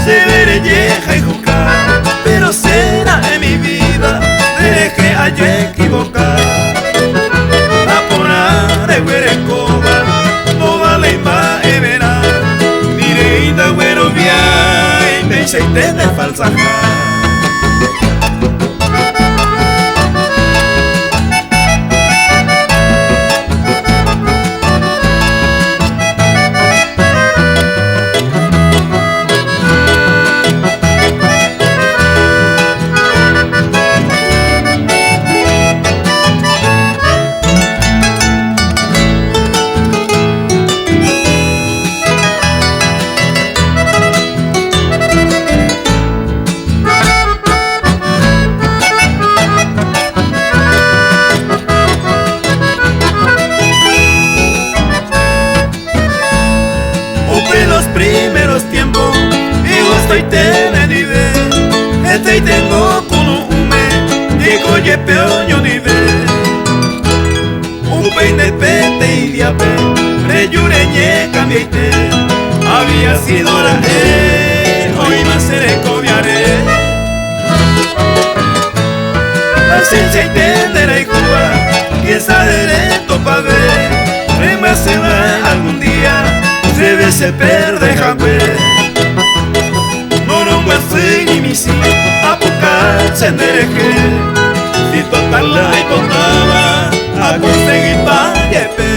se veré vieja y jucar, pero será en mi vida, deje allí equivocar. Aponare huerecoba, no vale más verá, direita güero via, y te de falsa. Los primeros tiempos, digo estoy tenedive, estoy tengo con un me, digo ye peoño nive, un peine pete y diape, reyureñe cambiaite, había sido la hoy más se cobiaré, paciencia y tendera y jugar, quién sabe derecho pa' ver, remasera algún día. Debe se perde jagüe Morongo es ni misi Apucar se nereje Si total la y potaba A conseguir pa' yepe